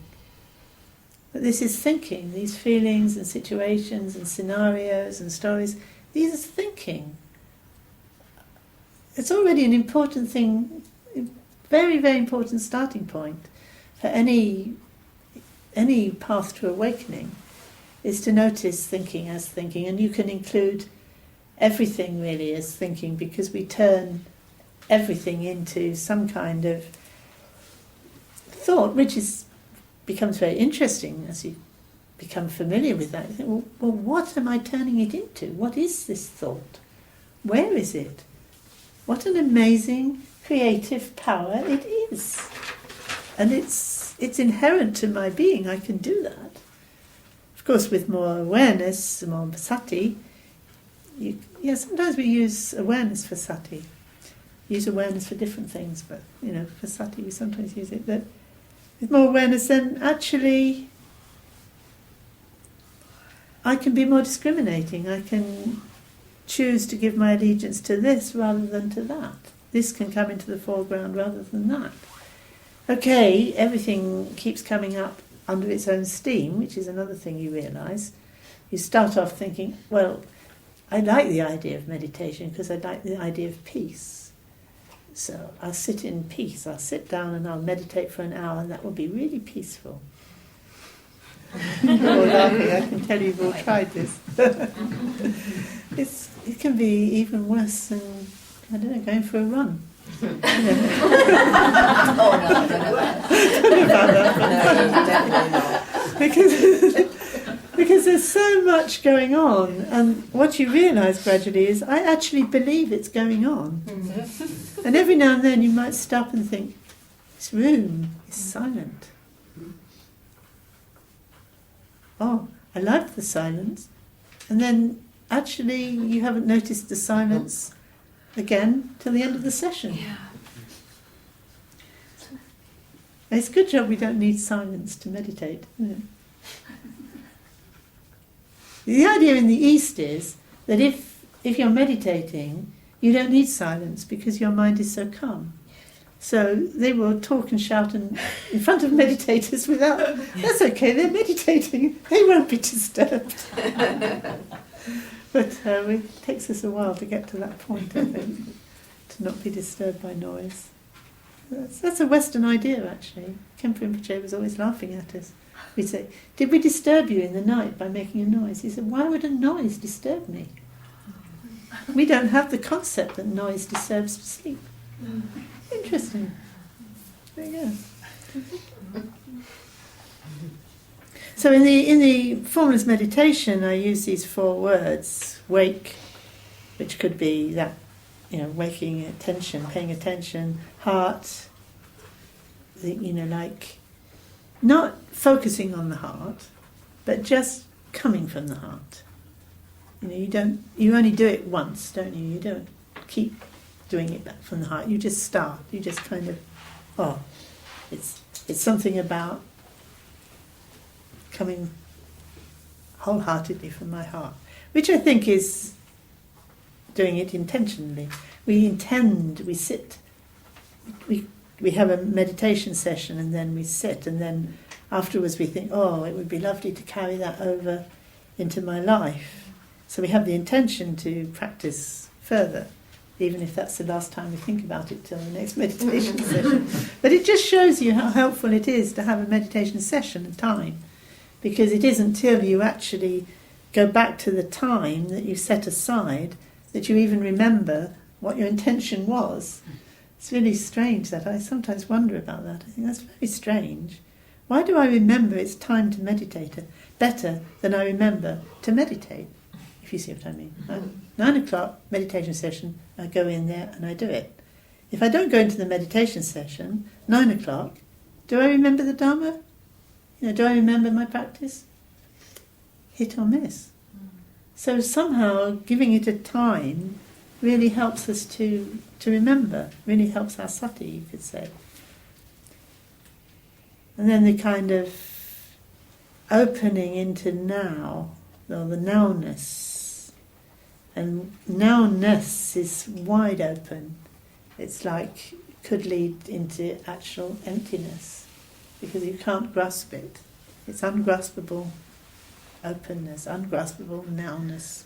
But this is thinking, these feelings and situations and scenarios and stories, these are thinking. It's already an important thing, very, very important starting point for any path to awakening, is to notice thinking as thinking. And you can include everything really as thinking, because we turn everything into some kind of thought, which becomes very interesting as you become familiar with that. You think, well, what am I turning it into? What is this thought? Where is it? What an amazing creative power it is. And it's inherent to my being. I can do that. Of course, with more awareness, more sati, sometimes we use awareness for sati. Use awareness for different things, but for sati we sometimes use it. But with more awareness, then actually I can be more discriminating. I can choose to give my allegiance to this rather than to that. This can come into the foreground rather than that. Okay, everything keeps coming up under its own steam, which is another thing you realise. You start off thinking, well, I like the idea of meditation because I like the idea of peace. So I'll sit in peace. I'll sit down and I'll meditate for an hour, and that will be really peaceful. You're all laughing. I can tell you've all tried this. It can be even worse than, I don't know, going for a run. Don't know about that. Because there's so much going on, and what you realise gradually is I actually believe it's going on. And every now and then you might stop and think, this room is silent. Oh, I like the silence. And then actually you haven't noticed the silence again till the end of the session. Yeah. It's a good job we don't need silence to meditate, isn't it? The idea in the East is that if you're meditating, you don't need silence because your mind is so calm. So they will talk and shout in front of meditators without, that's okay, they're meditating, they won't be disturbed. But it takes us a while to get to that point, I think, to not be disturbed by noise. That's a Western idea, actually. Khenpo Rinpoche was always laughing at us. We'd say, did we disturb you in the night by making a noise? He said, why would a noise disturb me? We don't have the concept that noise disturbs sleep. Interesting. There you go. So in the formless meditation, I use these 4 words: wake, which could be that, waking attention, paying attention; heart, like not focusing on the heart, but just coming from the heart. You only do it once, don't you? You don't keep doing it back from the heart. You just start. You just kind of, it's something about coming wholeheartedly from my heart, which I think is doing it intentionally. We intend, we sit, we have a meditation session, and then we sit, and then afterwards we think, oh, it would be lovely to carry that over into my life. So we have the intention to practice further, even if that's the last time we think about it till the next meditation session. But it just shows you how helpful it is to have a meditation session and time, because it isn't till you actually go back to the time that you set aside that you even remember what your intention was. It's really strange that I sometimes wonder about that. I think that's very strange. Why do I remember it's time to meditate better than I remember to meditate? If you see what I mean. 9 o'clock, meditation session, I go in there and I do it. If I don't go into the meditation session, 9 o'clock, do I remember the Dharma? Do I remember my practice? Hit or miss. So somehow giving it a time really helps us to remember, really helps our sati, you could say. And then the kind of opening into now, or the nowness. And nowness is wide open. It's like, could lead into actual emptiness, because you can't grasp it. It's ungraspable openness, ungraspable nowness,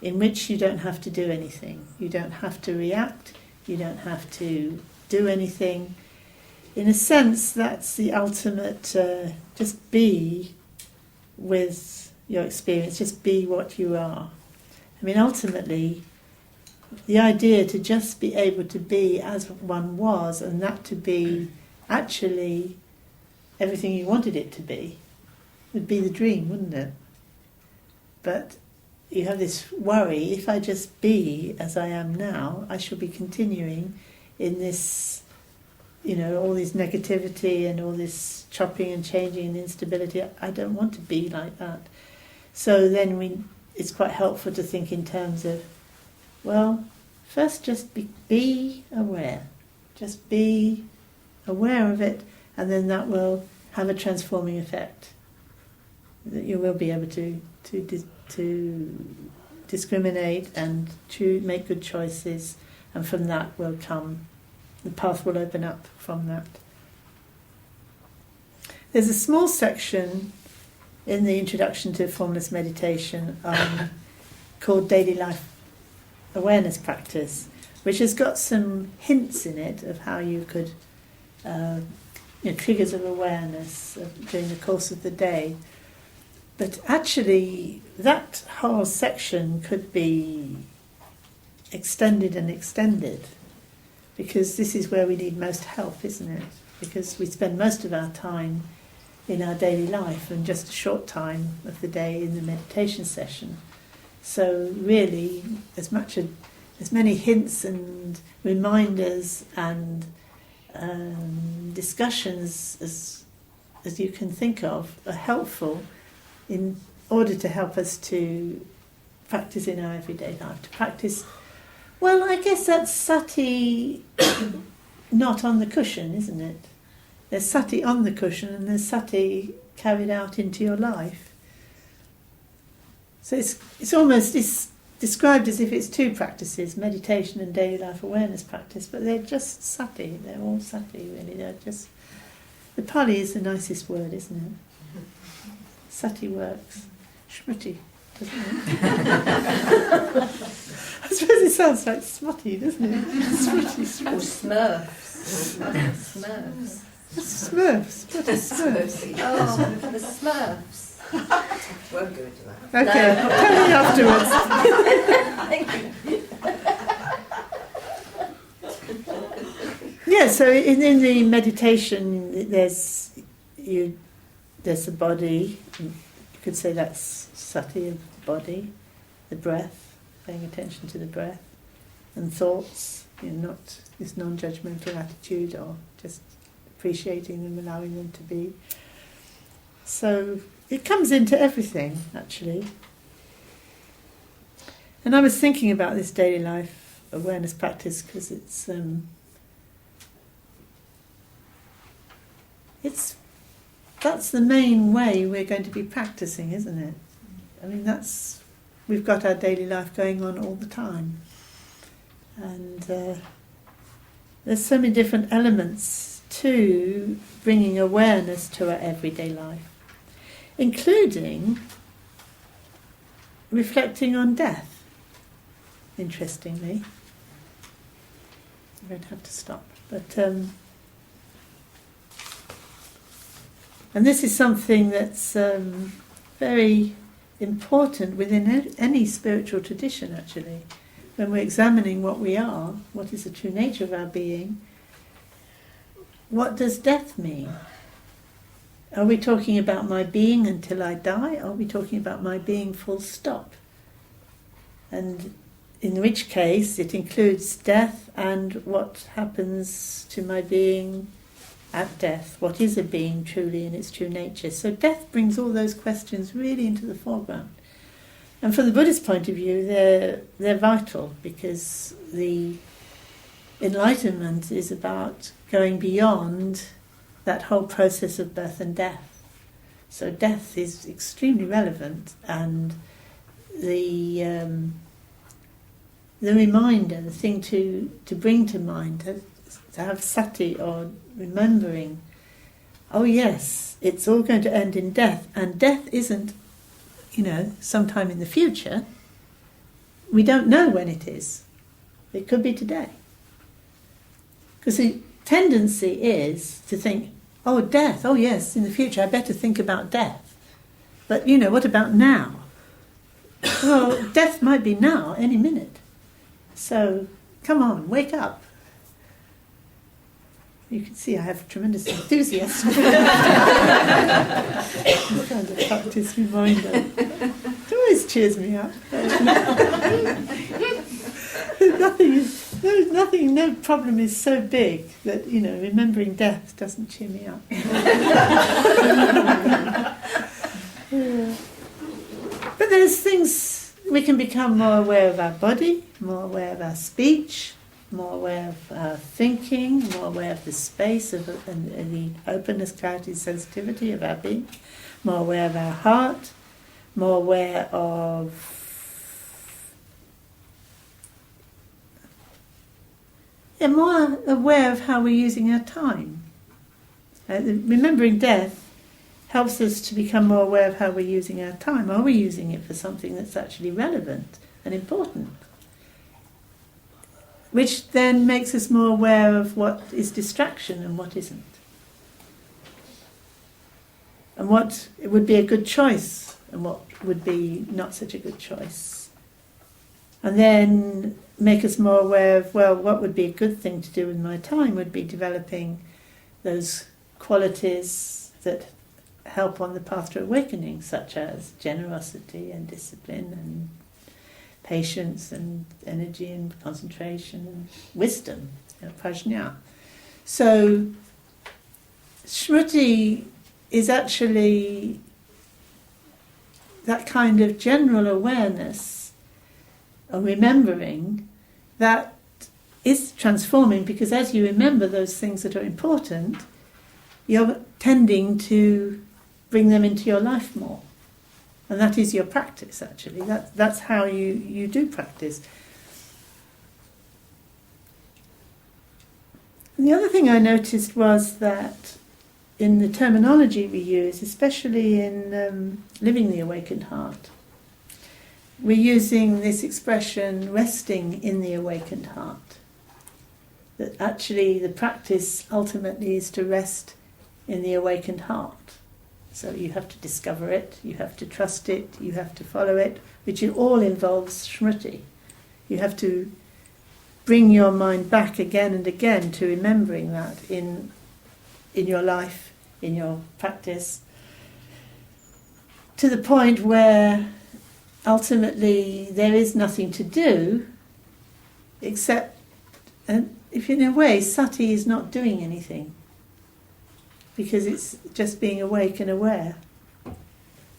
in which you don't have to do anything. You don't have to react, you don't have to do anything. In a sense, that's the ultimate, just be with your experience, just be what you are. I mean, ultimately, the idea to just be able to be as one was, and that to be actually everything you wanted it to be, would be the dream, wouldn't it? But you have this worry, if I just be as I am now, I shall be continuing in this, all this negativity and all this chopping and changing and instability. I don't want to be like that. So then it's quite helpful to think in terms of, well, first just be aware. Just be aware of it, and then that will have a transforming effect. That you will be able to discriminate and make good choices, and from that will come, the path will open up from that. There's a small section in the Introduction to Formless Meditation called Daily Life Awareness Practice, which has got some hints in it of how you could, triggers of awareness during the course of the day. But actually, that whole section could be extended and extended, because this is where we need most help, isn't it? Because we spend most of our time in our daily life and just a short time of the day in the meditation session. So really, as many hints and reminders and discussions as you can think of are helpful in order to help us to practice in our everyday life. To practice, well, I guess that's sati not on the cushion, isn't it? There's sati on the cushion and there's sati carried out into your life. So it's almost described as if it's two practices, meditation and daily life awareness practice, but they're just sati, they're all sati really. They're just, the Pali is the nicest word, isn't it? Sati works. Shruti, doesn't it? I suppose it sounds like smutty, doesn't it? Shruti. Or Smurfs. Smurfs. Smurfs. What is Smurfs? Oh, the Smurfs. Won't go into that. Okay, tell me afterwards. Yeah, so in the meditation, there's the body. You could say that's sati of the body, the breath, paying attention to the breath, and thoughts. Not this non-judgmental attitude, or just appreciating them, allowing them to be. So it comes into everything, actually. And I was thinking about this daily life awareness practice because that's the main way we're going to be practicing, isn't it? I mean, we've got our daily life going on all the time. And there's so many different elements to bringing awareness to our everyday life, including reflecting on death, interestingly. I'm going to have to stop. But and this is something that's very important within any spiritual tradition, actually. When we're examining what we are, what is the true nature of our being, what does death mean? Are we talking about my being until I die? Are we talking about my being full stop? And in which case it includes death and what happens to my being at death. What is a being truly in its true nature? So death brings all those questions really into the foreground. And from the Buddhist point of view, they're vital, because the enlightenment is about going beyond that whole process of birth and death. So death is extremely relevant, and the reminder, the thing to bring to mind, to have sati, or remembering, oh yes, it's all going to end in death, and death isn't, sometime in the future. We don't know when it is. It could be today. Because the tendency is to think, oh, death, oh yes, in the future I better think about death. But, what about now? Well, death might be now, any minute. So, come on, wake up. You can see I have tremendous enthusiasm. This kind of practice reminder. It always cheers me up. No problem is so big that, remembering death doesn't cheer me up. Yeah. But there's things, we can become more aware of our body, more aware of our speech, more aware of our thinking, more aware of the space and the openness, clarity, sensitivity of our being, more aware of our heart, more aware of more aware of how we're using our time. Remembering death helps us to become more aware of how we're using our time. Are we using it for something that's actually relevant and important? Which then makes us more aware of what is distraction and what isn't. And what would be a good choice and what would be not such a good choice. And then make us more aware of, well, what would be a good thing to do with my time would be developing those qualities that help on the path to awakening, such as generosity and discipline and patience and energy and concentration and wisdom, prajna. So Shruti is actually that kind of general awareness or remembering that is transforming, because as you remember those things that are important, you're tending to bring them into your life more. And that is your practice, actually. That's how you do practice. And the other thing I noticed was that in the terminology we use, especially in Living the Awakened Heart, we're using this expression, resting in the awakened heart. That actually the practice ultimately is to rest in the awakened heart. So you have to discover it, you have to trust it, you have to follow it, which all involves Shruti. You have to bring your mind back again and again to remembering that in your life, in your practice, to the point where ultimately there is nothing to do except, and if in a way, sati is not doing anything, because it's just being awake and aware.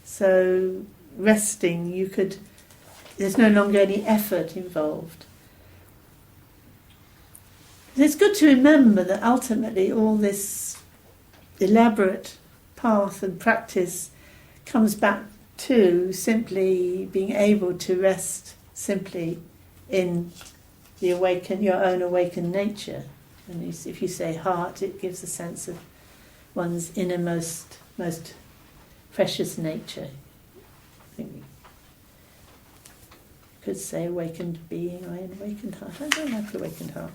So resting, there's no longer any effort involved. And it's good to remember that ultimately all this elaborate path and practice comes back to simply being able to rest simply in the your own awakened nature, And if you say heart, it gives a sense of one's innermost, most precious nature. I think you could say awakened being or an awakened heart. I don't like awakened heart.